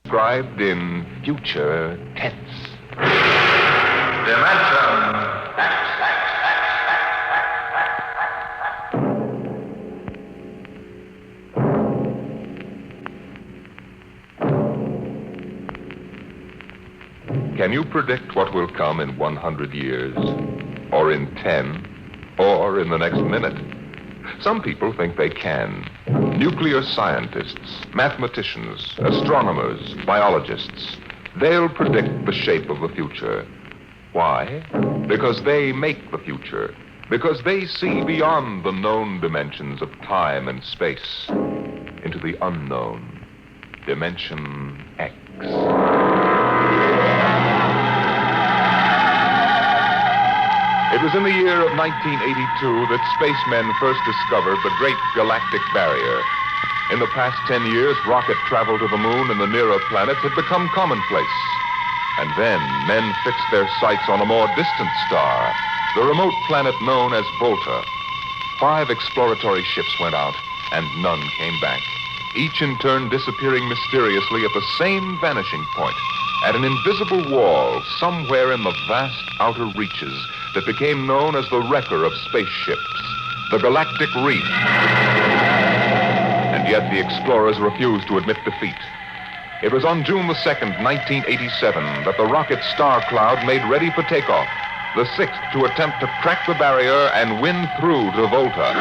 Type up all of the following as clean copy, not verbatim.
Described in future tense. Dimension X. Can you predict what will come in 100 years? Or in 10? Or in the next minute? Some people think they can. Nuclear scientists, mathematicians, astronomers, biologists. They'll predict the shape of the future. Why? Because they make the future. Because they see beyond the known dimensions of time and space into the unknown. Dimension X. It was in the year of 1982 that spacemen first discovered the Great Galactic Barrier. In the past 10 years, rocket travel to the moon and the nearer planets had become commonplace. And then men fixed their sights on a more distant star, the remote planet known as Volta. 5 exploratory ships went out, and none came back, each in turn disappearing mysteriously at the same vanishing point, at an invisible wall somewhere in the vast outer reaches that became known as the wrecker of spaceships, the Galactic Reef. And yet the explorers refused to admit defeat. It was on June the 2nd, 1987, that the rocket Star Cloud made ready for takeoff, the 6th to attempt to crack the barrier and win through to Volta.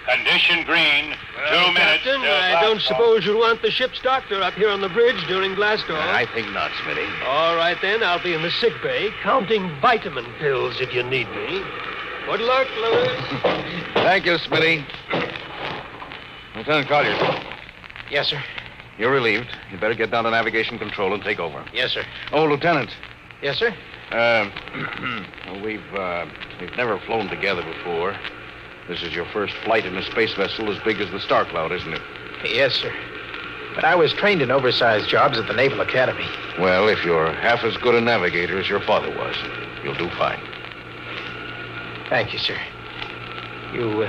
Condition green. 2 minutes. Captain, I don't suppose you'll want the ship's doctor up here on the bridge during blast off. I think not, Smitty. All right, then. I'll be in the sick bay counting vitamin pills if you need me. Good luck, Lewis. Thank you, Smitty. Lieutenant Collier. Yes, sir. You're relieved. You'd better get down to navigation control and take over. Yes, sir. Oh, Lieutenant. Yes, sir? We've never flown together before. This is your first flight in a space vessel as big as the Star Cloud, isn't it? Yes, sir. But I was trained in oversized jobs at the Naval Academy. Well, if you're half as good a navigator as your father was, you'll do fine. Thank you, sir. You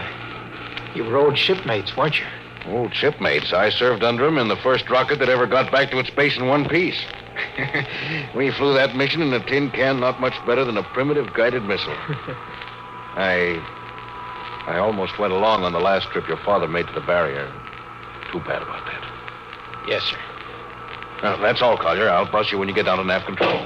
were old shipmates, weren't you? Old shipmates. I served under him in the first rocket that ever got back to its base in one piece. We flew that mission in a tin can not much better than a primitive guided missile. I almost went along on the last trip your father made to the barrier. Too bad about that. Yes, sir. Now, that's all, Collier. I'll bus you when you get down to nav control.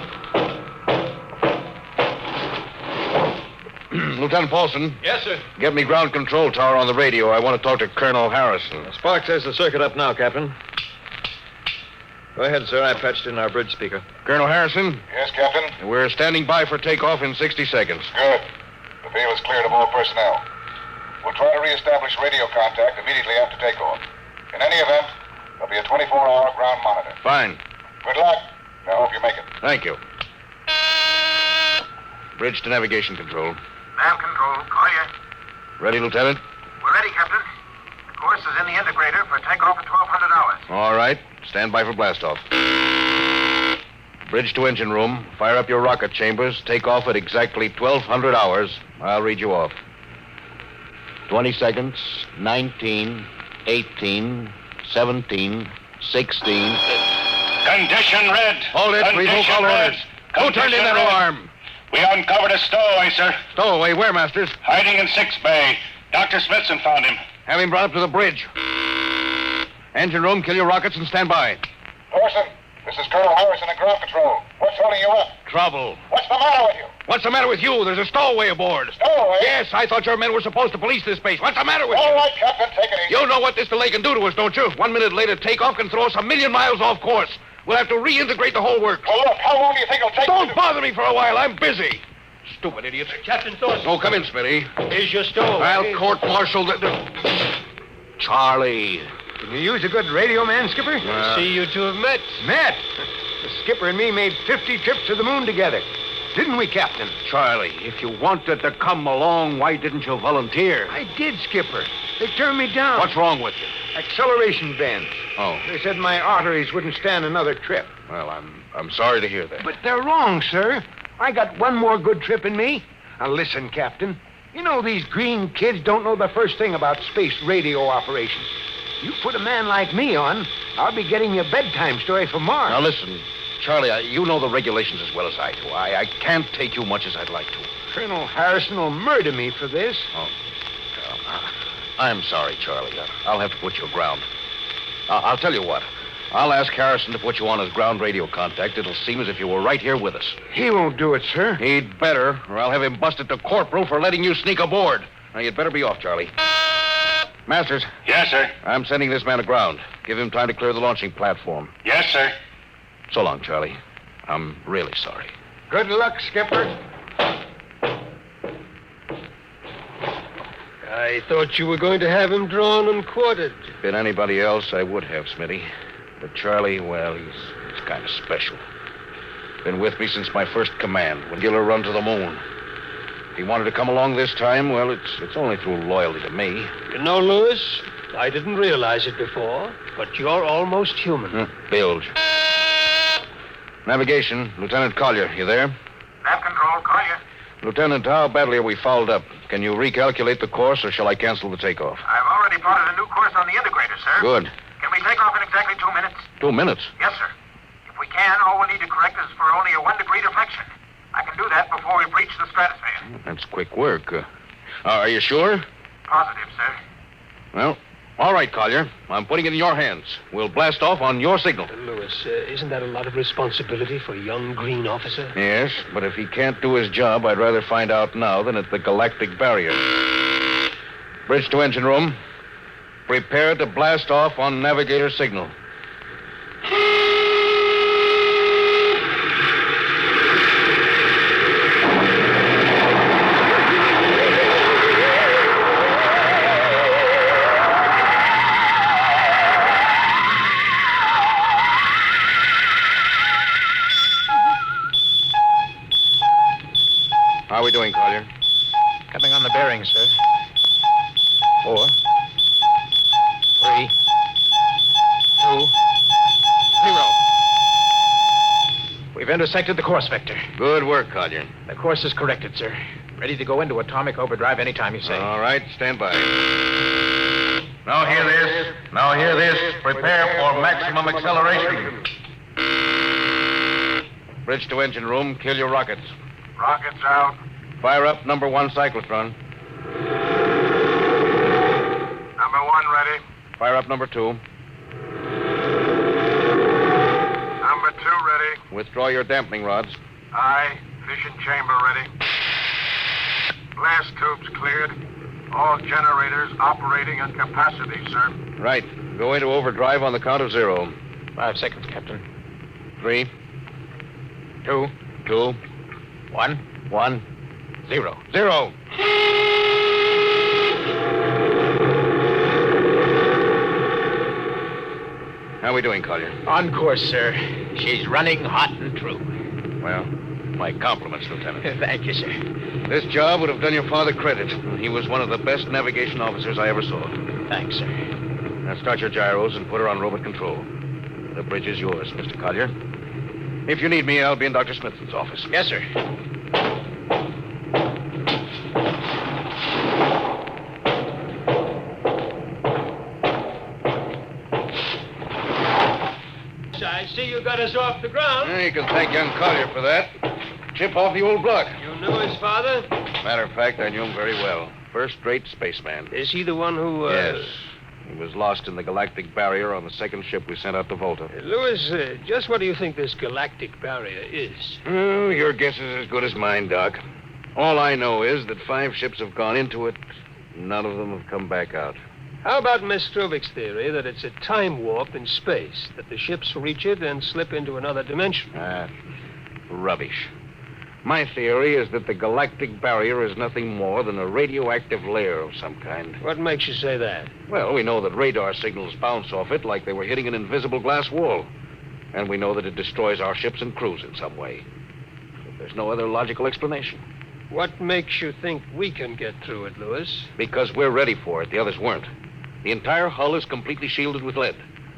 Lieutenant Paulson. Yes, sir. Get me ground control tower on the radio. I want to talk to Colonel Harrison. Sparks has the circuit up now, Captain. Go ahead, sir. I patched in our bridge speaker. Colonel Harrison? Yes, Captain? We're standing by for takeoff in 60 seconds. Good. The field is cleared of all personnel. We'll try to reestablish radio contact immediately after takeoff. In any event, there'll be a 24-hour ground monitor. Fine. Good luck. I hope you make it. Thank you. Bridge to navigation control. Nav control, Collier. Ready, Lieutenant? We're ready, Captain. The course is in the integrator for takeoff at 1200 hours. All right. Stand by for blastoff. Bridge to engine room. Fire up your rocket chambers. Take off at exactly 1200 hours. I'll read you off. 20 seconds. 19, 18, 17, 16. Condition red. Hold it. Revoke all orders. Who turned in that alarm? We uncovered a stowaway, sir. Stowaway, where, Masters? Hiding in 6th Bay. Dr. Smithson found him. Have him brought up to the bridge. Engine room, kill your rockets and stand by. Thorson, this is Colonel Harrison in ground control. What's holding you up? Trouble. What's the matter with you? What's the matter with you? There's a stowaway aboard. Stowaway? Yes, I thought your men were supposed to police this base. What's the matter with you? All right, Captain, take it easy. You know what this delay can do to us, don't you? 1 minute later, takeoff can throw us 1,000,000 miles off course. We'll have to reintegrate the whole works. Well, look, how long do you think it'll take? Don't bother me for a while. I'm busy. Stupid idiots. Captain Thorson. Oh, come in, Smitty. Here's your stowaway. I'll court-martial the... Charlie. Can you use a good radio man, Skipper? See you two have met. Met? The skipper and me made 50 trips to the moon together. Didn't we, Captain? Charlie, if you wanted to come along, why didn't you volunteer? I did, Skipper. They turned me down. What's wrong with you? Acceleration bends. Oh. They said my arteries wouldn't stand another trip. Well, I'm sorry to hear that. But they're wrong, sir. I got one more good trip in me. Now listen, Captain. You know these green kids don't know the first thing about space radio operations. You put a man like me on, I'll be getting you a bedtime story from Mars. Now, listen, Charlie, you know the regulations as well as I do. I can't take you much as I'd like to. Colonel Harrison will murder me for this. Oh, I'm sorry, Charlie. I'll have to put you aground. I'll tell you what. I'll ask Harrison to put you on his ground radio contact. It'll seem as if you were right here with us. He won't do it, sir. He'd better, or I'll have him busted to corporal for letting you sneak aboard. Now, you'd better be off, Charlie. Masters. Yes, sir. I'm sending this man aground. Give him time to clear the launching platform. Yes, sir. So long, Charlie. I'm really sorry. Good luck, Skipper. I thought you were going to have him drawn and quartered. If been anybody else, I would have, Smitty. But Charlie, well, he's kind of special. Been with me since my first command, when Giller run to the moon. If he wanted to come along this time, well, it's only through loyalty to me. You know, Lewis, I didn't realize it before, but you're almost human. Bilge. Navigation, Lieutenant Collier, you there? Nav control, Collier. Lieutenant, how badly are we fouled up? Can you recalculate the course, or shall I cancel the takeoff? I've already plotted a new course on the integrator, sir. Good. Can we take off in exactly 2 minutes? 2 minutes? Yes, sir. If we can, all we need to correct is for only a 1 degree deflection. I can do that before we breach the stratosphere. That's quick work. Are you sure? Positive, sir. Well, all right, Collier. I'm putting it in your hands. We'll blast off on your signal. Lewis, isn't that a lot of responsibility for a young green officer? Yes, but if he can't do his job, I'd rather find out now than at the galactic barrier. Bridge to engine room. Prepare to blast off on navigator signal. How are we doing, Collier? Coming on the bearing, sir. 4, 3, 2, 0. We've intersected the course vector. Good work, Collier. The course is corrected, sir. Ready to go into atomic overdrive anytime you say. All right, stand by. Now hear this. Now hear this. Prepare for maximum acceleration. Bridge to engine room. Kill your rockets. Rockets out. Fire up number 1 cyclotron. Number 1 ready. Fire up number 2. Number 2 ready. Withdraw your dampening rods. Aye. Fission chamber ready. Blast tubes cleared. All generators operating at capacity, sir. Right. Go into overdrive on the count of 0. 5 seconds, Captain. 3, 2, 2, 1, 1, 0. 0. How are we doing, Collier? On course, sir. She's running hot and true. Well, my compliments, Lieutenant. Thank you, sir. This job would have done your father credit. He was one of the best navigation officers I ever saw. Thanks, sir. Now start your gyros and put her on robot control. The bridge is yours, Mr. Collier. If you need me, I'll be in Dr. Smithson's office. Yes, sir. I see you got us off the ground. You can thank young Collier for that. Chip off the old block. You knew his father? Matter of fact, I knew him very well. First-rate spaceman. Is he the one who, Yes. He was lost in the galactic barrier on the second ship we sent out to Volta. Lewis, just what do you think this galactic barrier is? Oh, your guess is as good as mine, Doc. All I know is that 5 ships have gone into it. None of them have come back out. How about Miss Strovik's theory that it's a time warp in space, that the ships reach it and slip into another dimension? Rubbish. My theory is that the galactic barrier is nothing more than a radioactive layer of some kind. What makes you say that? Well, we know that radar signals bounce off it like they were hitting an invisible glass wall. And we know that it destroys our ships and crews in some way. But there's no other logical explanation. What makes you think we can get through it, Lewis? Because we're ready for it. The others weren't. The entire hull is completely shielded with lead.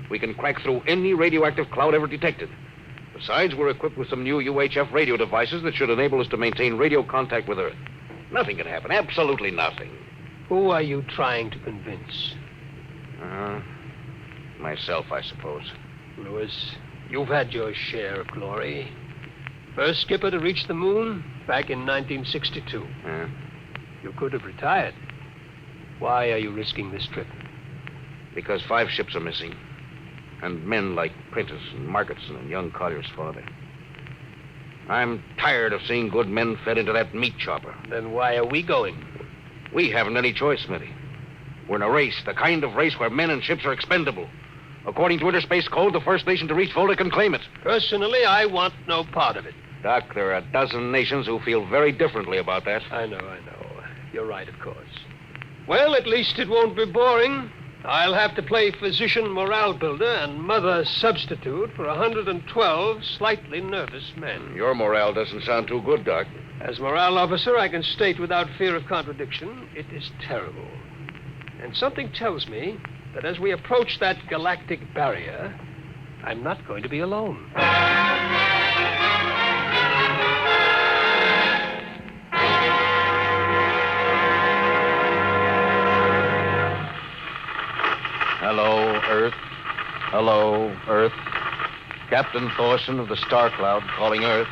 We can crack through any radioactive cloud ever detected. The Besides, we're equipped with some new UHF radio devices that should enable us to maintain radio contact with Earth. Nothing can happen. Absolutely nothing. Who are you trying to convince? Myself, I suppose. Lewis, you've had your share of glory. First skipper to reach the moon back in 1962. You could have retired. Why are you risking this trip? Because 5 ships are missing. And men like Prentice and Marketson and young Collier's father. I'm tired of seeing good men fed into that meat chopper. Then why are we going? We haven't any choice, Smitty. We're in a race, the kind of race where men and ships are expendable. According to Interspace Code, the first nation to reach Volta can claim it. Personally, I want no part of it. Doc, there are a dozen nations who feel very differently about that. I know. You're right, of course. Well, at least it won't be boring. I'll have to play physician morale builder and mother substitute for 112 slightly nervous men. Your morale doesn't sound too good, Doc. As morale officer, I can state without fear of contradiction, it is terrible. And something tells me that as we approach that galactic barrier, I'm not going to be alone. Hello, Earth. Hello, Earth. Captain Thorson of the Star Cloud calling Earth.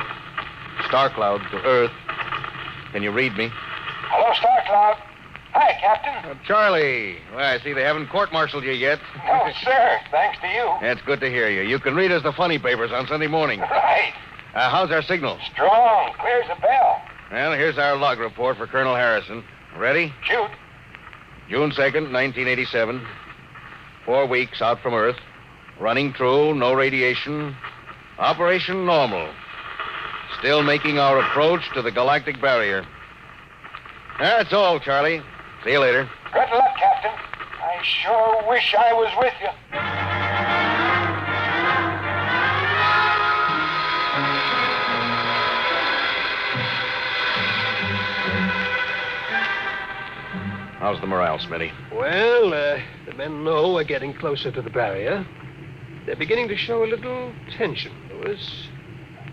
Star Cloud to Earth. Can you read me? Hello, Star Cloud. Hi, Captain. Charlie. Well, I see they haven't court-martialed you yet. No, sir. Thanks to you. It's good to hear you. You can read us the funny papers on Sunday morning. Right. How's our signal? Strong. Clears the bell. Well, here's our log report for Colonel Harrison. Ready? Shoot. June 2nd, 1987. 4 weeks out from Earth. Running true, no radiation. Operation normal. Still making our approach to the galactic barrier. That's all, Charlie. See you later. Good luck, Captain. I sure wish I was with you. How's the morale, Smitty? Well, the men know we're getting closer to the barrier. They're beginning to show a little tension, Lewis.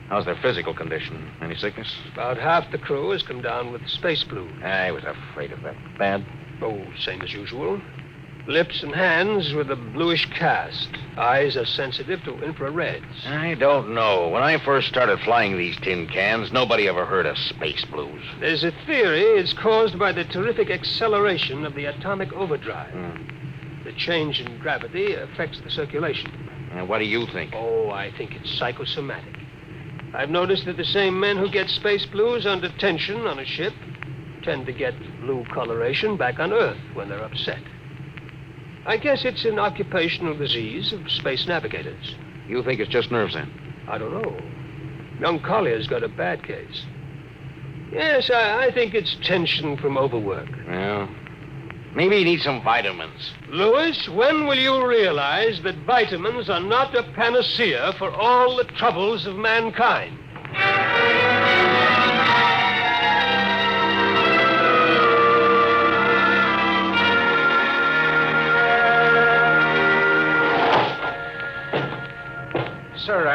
How's their physical condition? Any sickness? About half the crew has come down with space flu. I was afraid of that. Bad? Oh, same as usual. Lips and hands with a bluish cast. Eyes are sensitive to infrareds. I don't know. When I first started flying these tin cans, nobody ever heard of space blues. There's a theory it's caused by the terrific acceleration of the atomic overdrive. The change in gravity affects the circulation. And what do you think? Oh, I think it's psychosomatic. I've noticed that the same men who get space blues under tension on a ship tend to get blue coloration back on Earth when they're upset. I guess it's an occupational disease of space navigators. You think it's just nerves, then? I don't know. Young Collier's got a bad case. Yes, I think it's tension from overwork. Well, maybe he needs some vitamins. Lewis, when will you realize that vitamins are not a panacea for all the troubles of mankind? Sir,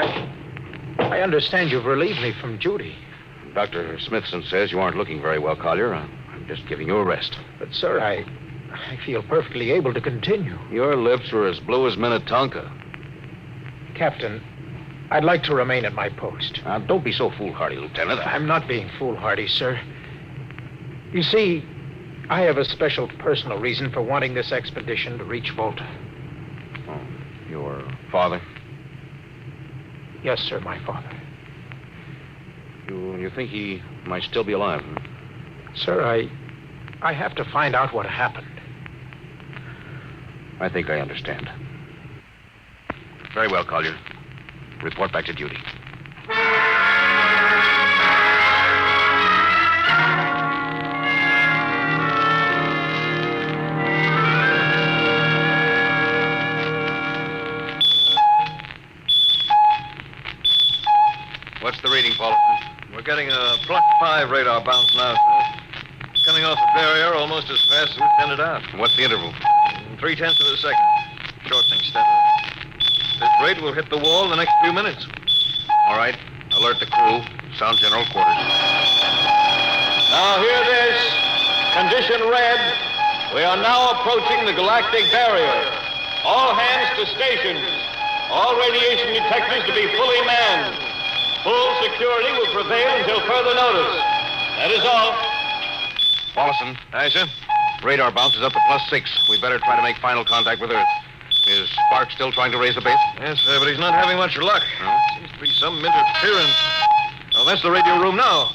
I understand you've relieved me from duty. Dr. Smithson says you aren't looking very well, Collier. I'm just giving you a rest. But, sir, I feel perfectly able to continue. Your lips are as blue as Minnetonka. Captain, I'd like to remain at my post. Now, don't be so foolhardy, Lieutenant. I'm not being foolhardy, sir. You see, I have a special personal reason for wanting this expedition to reach Volta. Oh, your father? Yes, sir, my father. You think he might still be alive? Huh? Sir, I have to find out what happened. I think I understand. Very well, Collier. Report back to duty. What's the reading, Paulson? We're getting a +5 radar bounce now, sir. Coming off the barrier almost as fast as we send it out. What's the interval? 0.3 of a second. Shortening steadily. This rate will hit the wall in the next few minutes. All right. Alert the crew. Sound general quarters. Now hear this. Condition red. We are now approaching the galactic barrier. All hands to stations. All radiation detectors to be fully manned. Full security will prevail until further notice. That is all. Paulson. Aye, sir. Radar bounce is up to +6. We better try to make final contact with Earth. Is Sparks still trying to raise the base? Yes, sir, but he's not having much luck. No? Seems to be some interference. Oh, that's the radio room now.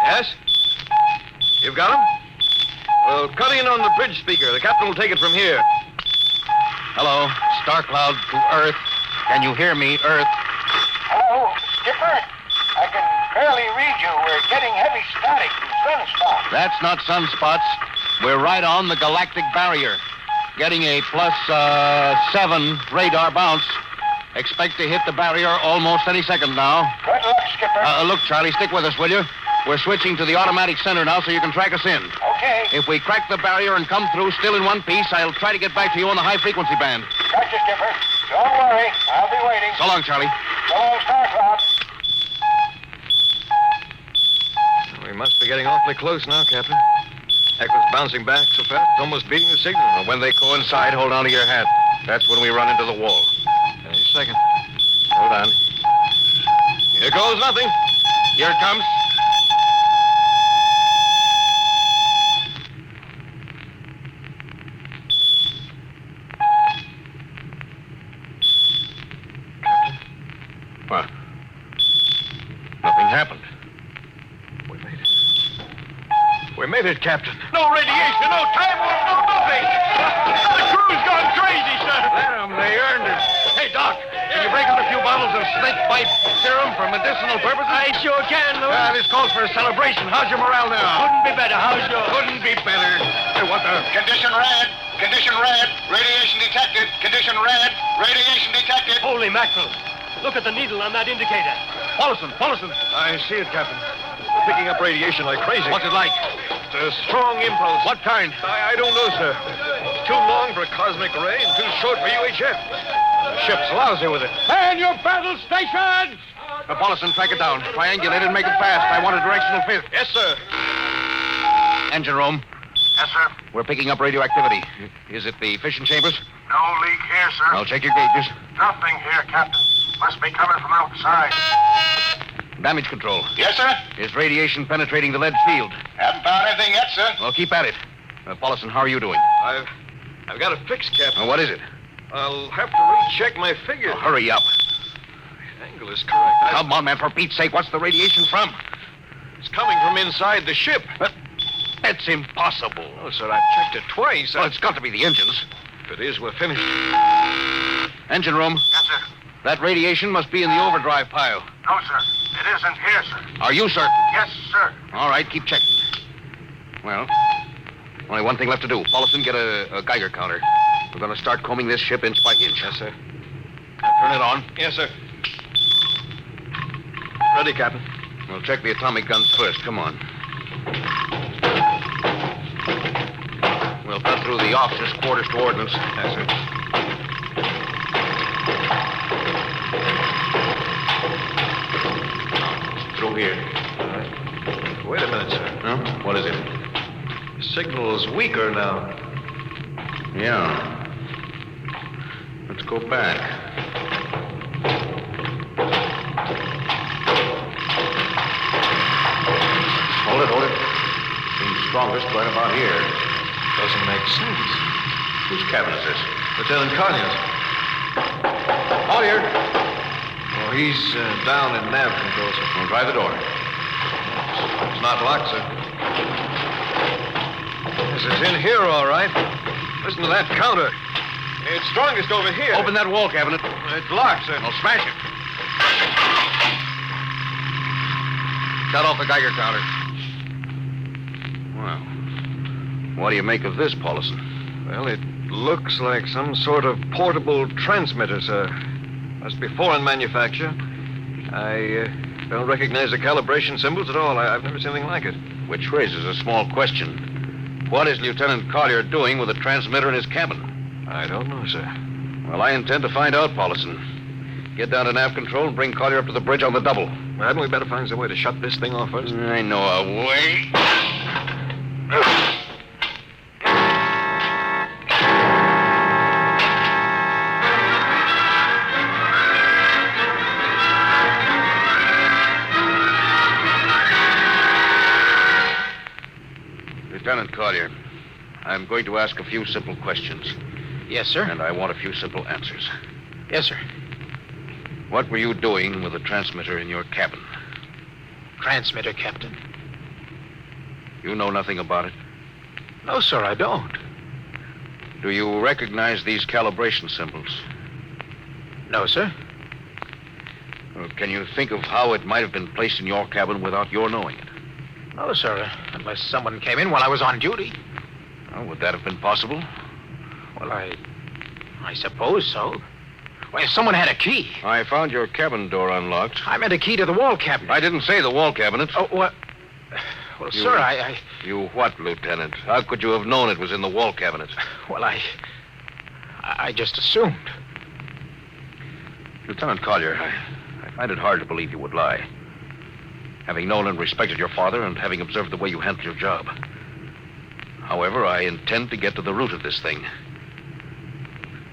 Yes? You've got him? Well, cut in on the bridge speaker. The captain will take it from here. Hello. Star Cloud to Earth. Can you hear me, Earth? Hello, Skipper. I can barely read you. We're getting heavy static from sunspots. That's not sunspots. We're right on the galactic barrier. Getting a +7 radar bounce. Expect to hit the barrier almost any second now. Good luck, Skipper. Look, Charlie, stick with us, will you? We're switching to the automatic center now so you can track us in. Okay. If we crack the barrier and come through still in one piece, I'll try to get back to you on the high-frequency band. Gotcha, Skipper. Don't worry. I'll be waiting. So long, Charlie. So long, Star Cloud. We must be getting awfully close now, Captain. Echo's bouncing back so fast, it's almost beating the signal. Well, when they coincide, hold on to your hat. That's when we run into the wall. Any second. Hold on. Here goes nothing. Here it comes. What? Nothing happened. We made it. We made it, Captain. No radiation, no time warp, no nothing. The crew's gone crazy, sir. Let them. They earned it. Hey, Doc, can you break out a few bottles of snake bite serum for medicinal purposes? I sure can, Louis. This calls for a celebration. How's your morale now? Couldn't be better. How's yours? Couldn't be better. Hey, what the? Condition red. Condition red. Radiation detected. Condition red. Radiation detected. Holy mackerel. Look at the needle on that indicator. Paulson. I see it, Captain. We're picking up radiation like crazy. What's it like? It's a strong impulse. What kind? I don't know, sir. Too long for a cosmic ray and too short for UHF. The ship's lousy with it. Man your battle stations! Paulson, track it down. Triangulate it and make it fast. I want a directional fifth. Yes, sir. Engine room. Yes, sir. We're picking up radioactivity. Is it the fission chambers? No leak here, sir. I'll check your gauges. Nothing here, Captain. Must be coming from outside. Damage control. Yes, sir. Is radiation penetrating the lead field? Haven't found anything yet, sir. Well, keep at it. Paulson, how are you doing? I've got a fix, Captain. What is it? I'll have to recheck my figures. Oh, hurry up. The angle is correct. Come on, man, for Pete's sake, what's the radiation from? It's coming from inside the ship. That's impossible. Oh, sir, I've checked it twice. Well, it's got to be the engines. If it is, we're finished. Engine room. Yes, sir. That radiation must be in the overdrive pile. No, sir. It isn't here, sir. Are you certain? Yes, sir. All right, keep checking. Well, only one thing left to do. Paulson, get a Geiger counter. We're going to start combing this ship inch by inch. Yes, sir. Now turn it on. Yes, sir. Ready, Captain. We'll check the atomic guns first. Come on. We'll cut through the officers' quarters to ordnance. Yes, sir. Through here. All right. Wait a minute, sir. Huh? What is it? The signal's weaker now. Yeah. Let's go back. Hold it. Seems strongest right about here. Doesn't make sense. Whose cabin is this? Lieutenant Collier's. Collier. Oh, he's down in nav control, sir. We'll try the door. It's not locked, sir. Yes, it's in here, all right. Listen to that counter. It's strongest over here. Open that wall cabinet. It's locked, sir. I'll smash it. Shut off the Geiger counter. Well, what do you make of this, Paulson? Well, it looks like some sort of portable transmitter, sir. Must be foreign manufacture. I don't recognize the calibration symbols at all. I've never seen anything like it. Which raises a small question. What is Lieutenant Collier doing with a transmitter in his cabin? I don't know, sir. Well, I intend to find out, Paulson. Get down to nav control and bring Collier up to the bridge on the double. Hadn't we better find some way to shut this thing off first? I know a way. Lieutenant Collier, I'm going to ask a few simple questions. Yes, sir. And I want a few simple answers. Yes, sir. What were you doing with the transmitter in your cabin? Transmitter, Captain. You know nothing about it? No, sir, I don't. Do you recognize these calibration symbols? No, sir. Or can you think of how it might have been placed in your cabin without your knowing it? No, sir, unless someone came in while I was on duty. Oh, would that have been possible? Well, I suppose so. Well, if someone had a key. I found your cabin door unlocked. I meant a key to the wall cabinet. I didn't say the wall cabinet. Oh, what? Well, sir, I... You what, Lieutenant? How could you have known it was in the wall cabinet? Well, I just assumed. Lieutenant Collier, I find it hard to believe you would lie. Having known and respected your father and having observed the way you handled your job. However, I intend to get to the root of this thing.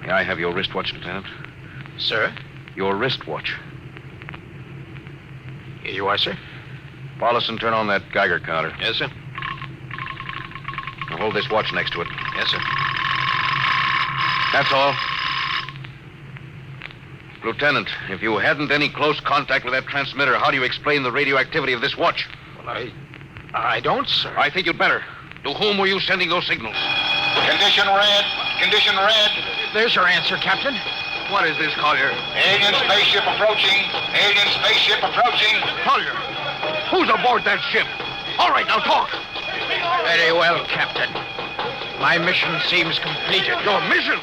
May I have your wristwatch, Lieutenant? Sir? Your wristwatch. Here you are, sir. Paulison, turn on that Geiger counter. Yes, sir. Now hold this watch next to it. Yes, sir. That's all. Lieutenant, if you hadn't any close contact with that transmitter, how do you explain the radioactivity of this watch? Well, I don't, sir. I think you'd better. To whom were you sending those signals? Condition red. Condition red. There's your answer, Captain. What is this, Collier? Alien spaceship approaching. Alien spaceship approaching. Collier, who's aboard that ship? All right, now talk. Very well, Captain. My mission seems completed. Your mission?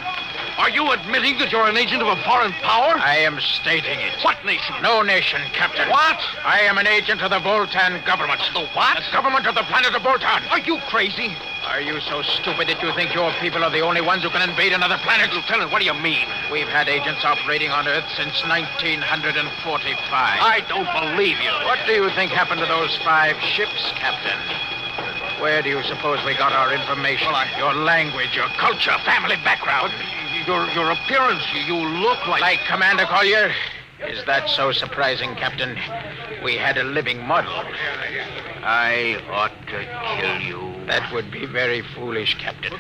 Are you admitting that you're an agent of a foreign power? I am stating it. What nation? No nation, Captain. What? I am an agent of the Voltan government. The what? The government of the planet of Voltan. Are you crazy? Are you so stupid that you think your people are the only ones who can invade another planet? Lieutenant, what do you mean? We've had agents operating on Earth since 1945. I don't believe you. What do you think happened to those 5 ships, Captain? Where do you suppose we got our information? Your language, your culture, family background. Your appearance, you look like... Like Commander Collier? Is that so surprising, Captain? We had a living model. I ought to kill you. That would be very foolish, Captain.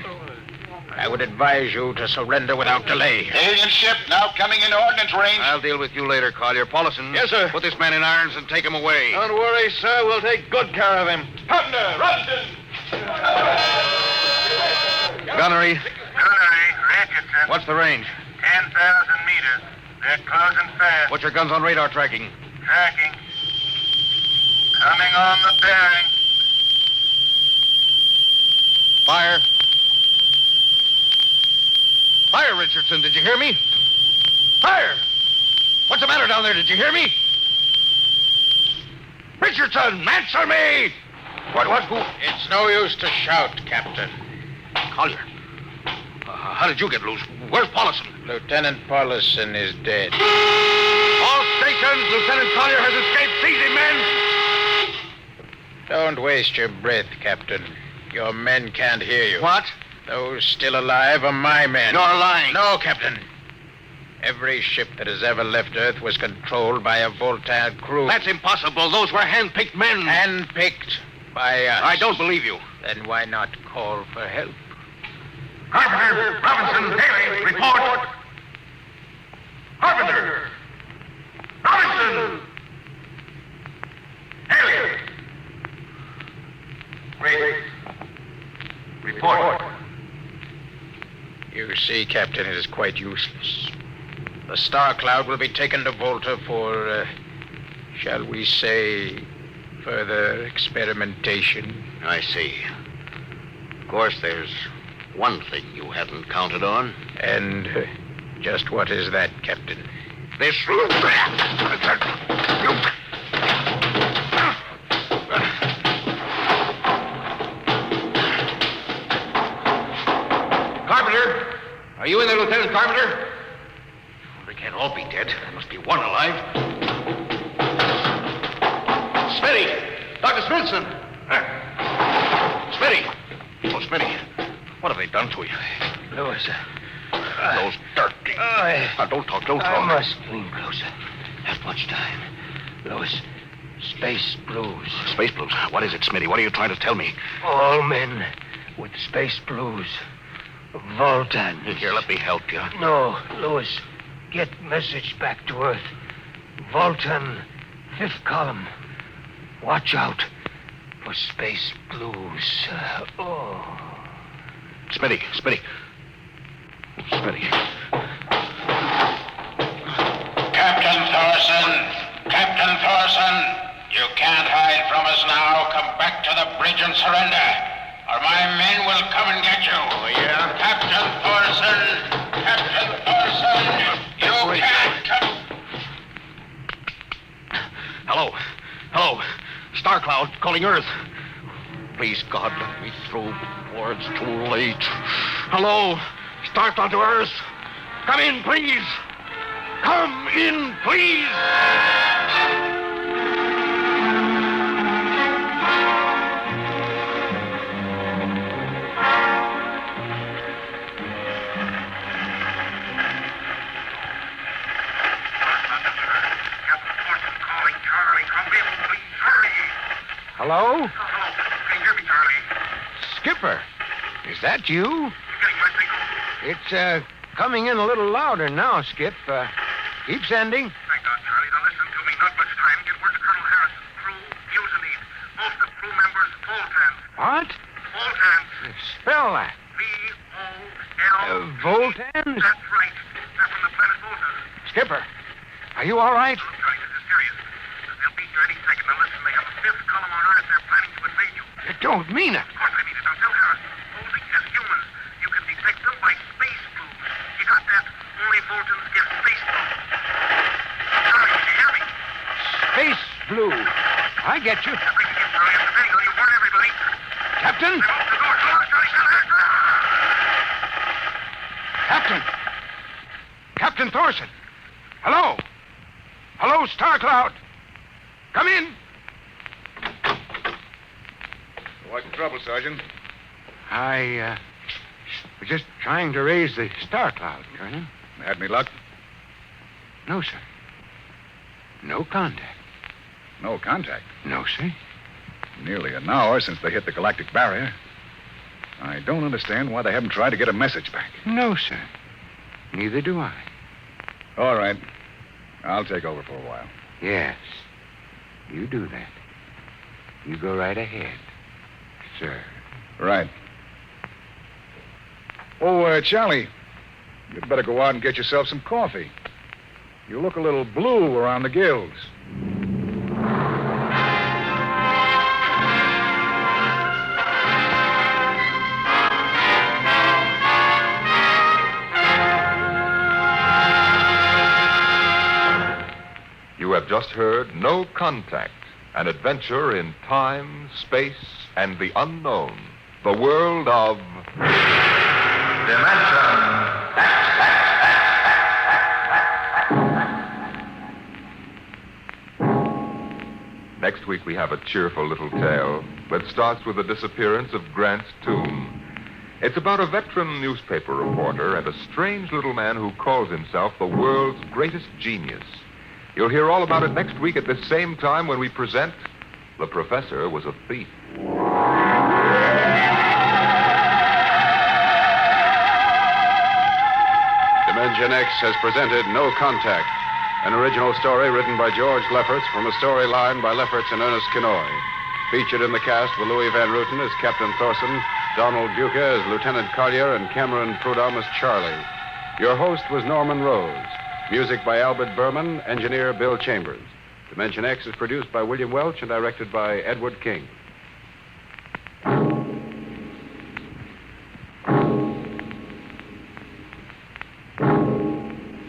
I would advise you to surrender without delay. Alien ship now coming into ordnance range. I'll deal with you later, Collier. Paulison. Yes, sir. Put this man in irons and take him away. Don't worry, sir. We'll take good care of him. Partner, Robinson! Gunnery. Gunnery, Richardson. What's the range? 10,000 meters. They're closing fast. Put your guns on radar tracking. Tracking. Coming on the bearing. Fire. Fire, Richardson. Did you hear me? Fire! What's the matter down there? Did you hear me? Richardson, answer me! What? Who? It's no use to shout, Captain. Collier. How did you get loose? Where's Paulison? Lieutenant Paulison is dead. All stations, Lieutenant Collier has escaped. Seize him, men! Don't waste your breath, Captain. Your men can't hear you. What? Those still alive are my men. You're lying. No, Captain. Every ship that has ever left Earth was controlled by a Voltan crew. That's impossible. Those were hand-picked men. Handpicked by us. I don't believe you. Then why not call for help? Carpenter, Robinson, Haley, report. Carpenter! Robinson! Haley! Wait. Report. You see, Captain, it is quite useless. The Star Cloud will be taken to Volta for, shall we say, further experimentation. I see. Of course, there's one thing you hadn't counted on. And just what is that, Captain? This... Carpenter! Are you in there, Lieutenant Carpenter? They can't all be dead. There must be one Dr. Smithson! Smitty! Oh, Smitty. What have they done to you? Louis, Those dirty... Now, don't talk. I must lean closer. Not much time. Louis, space blues. Space blues? What is it, Smitty? What are you trying to tell me? All men with space blues. Voltans. Here, let me help you. No, Louis. Get message back to Earth. Voltan, 5th column. Watch out for space blues. Smitty. Captain Thorson, you can't hide from us now. Come back to the bridge and surrender, or my men will come and get you. Oh, yeah? Captain Thorson, you can't come... Hello. Star Cloud calling Earth. Please, God, let me through before it's too late. Hello. Star Cloud to Earth. Come in, please. Come in, please. Hello? Can you hear me, Charlie? Skipper, is that you? You getting my signal? It's coming in a little louder now, Skip. Keep sending. Thank God, Charlie. Now listen to me. Not much time. Get word to Colonel Harrison. Crew, fusiliers. Most of crew members, Voltans. What? Voltans. Spell that. V-O-L... Voltans? That's right. They're from the planet Volta. Skipper, are you all right? Look, Charlie, this is serious. They'll beat you any second. Now listen, they have a 5th column on Earth. They're planning to invade you. You don't mean it. Of course I mean it. Now tell Harrison. Posing as humans, you can detect them by space blues. You got that? Only Voltans get space blues. Charlie, can you hear me? Space blue. I get you. That's right, you Charlie. I'm depending on you. Warn everybody. Captain? They open the door. Come on, Charlie. Captain Thorson. Hello. Hello, Star Cloud. Come in. What's the trouble, Sergeant? I was just trying to raise the Star Cloud, Colonel. Had any luck? No, sir. No contact. No contact. No, sir. Nearly an hour since they hit the galactic barrier. I don't understand why they haven't tried to get a message back. No, sir. Neither do I. All right. I'll take over for a while. Yes. You do that. You go right ahead, sir. Right. Oh, Charlie, you'd better go out and get yourself some coffee. You look a little blue around the gills. You have just heard No Contact, an adventure in time, space, and the unknown. The world of... Next week we have a cheerful little tale that starts with the disappearance of Grant's tomb. It's about a veteran newspaper reporter and a strange little man who calls himself the world's greatest genius. You'll hear all about it next week at this same time when we present The Professor Was a Thief. Dimension X has presented No Contact, an original story written by George Lefferts from a storyline by Lefferts and Ernest Kinoy. Featured in the cast were Louis Van Ruten as Captain Thorson, Donald Buca as Lieutenant Collier, and Cameron Prudhomme as Charlie. Your host was Norman Rose. Music by Albert Berman, engineer Bill Chambers. Dimension X is produced by William Welch and directed by Edward King.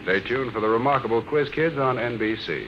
Stay tuned for the remarkable Quiz Kids on NBC.